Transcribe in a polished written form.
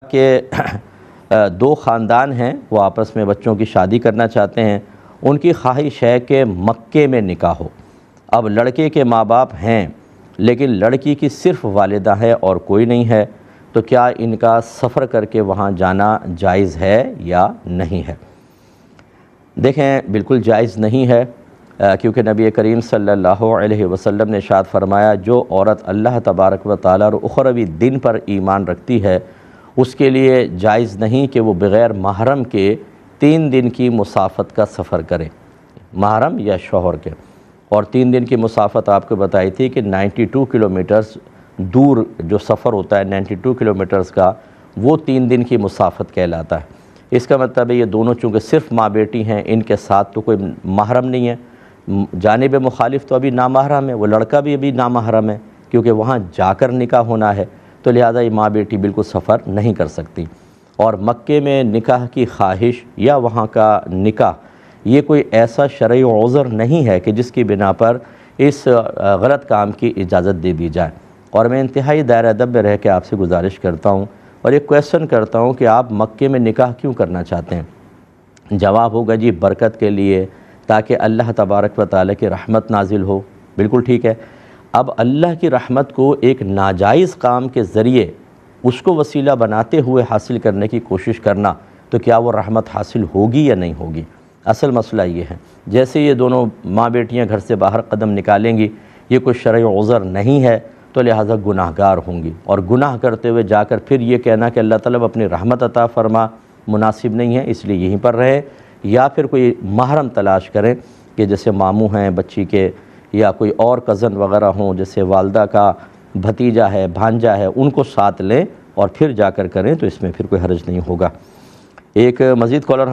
کہ دو خاندان ہیں، وہ آپس میں بچوں کی شادی کرنا چاہتے ہیں۔ ان کی خواہش ہے کہ مکے میں نکاح ہو۔ اب لڑکے کے ماں باپ ہیں لیکن لڑکی کی صرف والدہ ہے اور کوئی نہیں ہے، تو کیا ان کا سفر کر کے وہاں جانا جائز ہے یا نہیں ہے؟ دیکھیں، بالکل جائز نہیں ہے، کیونکہ نبی کریم صلی اللہ علیہ وسلم نے ارشاد فرمایا، جو عورت اللہ تبارک و تعالیٰ اور اخروی دن پر ایمان رکھتی ہے اس کے لیے جائز نہیں کہ وہ بغیر محرم کے 3 دن کی مسافت کا سفر کرے، محرم یا شوہر کے۔ اور 3 دن کی مسافت آپ کو بتائی تھی کہ 92 کلومیٹرز دور جو سفر ہوتا ہے 92 کلومیٹرز کا، وہ 3 دن کی مسافت کہلاتا ہے۔ اس کا مطلب ہے یہ دونوں چونکہ صرف ماں بیٹی ہیں، ان کے ساتھ تو کوئی محرم نہیں ہے۔ جانب مخالف تو ابھی نامحرم ہے، وہ لڑکا بھی ابھی نامحرم ہے، کیونکہ وہاں جا کر نکاح ہونا ہے، تو لہذا یہ ماں بیٹی بالکل سفر نہیں کر سکتی۔ اور مکے میں نکاح کی خواہش یا وہاں کا نکاح، یہ کوئی ایسا شرعی عذر نہیں ہے کہ جس کی بنا پر اس غلط کام کی اجازت دے دی جائے۔ اور میں انتہائی دائرہ ادب میں رہ کے آپ سے گزارش کرتا ہوں اور ایک کویسچن کرتا ہوں کہ آپ مکے میں نکاح کیوں کرنا چاہتے ہیں؟ جواب ہوگا جی برکت کے لیے، تاکہ اللہ تبارک و تعالیٰ کی رحمت نازل ہو۔ بالکل ٹھیک ہے۔ اب اللہ کی رحمت کو ایک ناجائز کام کے ذریعے اس کو وسیلہ بناتے ہوئے حاصل کرنے کی کوشش کرنا، تو کیا وہ رحمت حاصل ہوگی یا نہیں ہوگی؟ اصل مسئلہ یہ ہے، جیسے یہ دونوں ماں بیٹیاں گھر سے باہر قدم نکالیں گی، یہ کوئی شرعی عذر نہیں ہے، تو لہٰذا گناہ گار ہوں گی، اور گناہ کرتے ہوئے جا کر پھر یہ کہنا کہ اللہ تعالیٰ اپنی رحمت عطا فرما، مناسب نہیں ہے، اس لیے یہیں پر رہے، یا پھر کوئی محرم تلاش کریں کہ جیسے ماموں ہیں بچی کے، یا کوئی اور کزن وغیرہ ہوں، جیسے والدہ کا بھتیجا ہے، بھانجا ہے، ان کو ساتھ لیں اور پھر جا کر کریں، تو اس میں پھر کوئی حرج نہیں ہوگا۔ ایک مزید کالر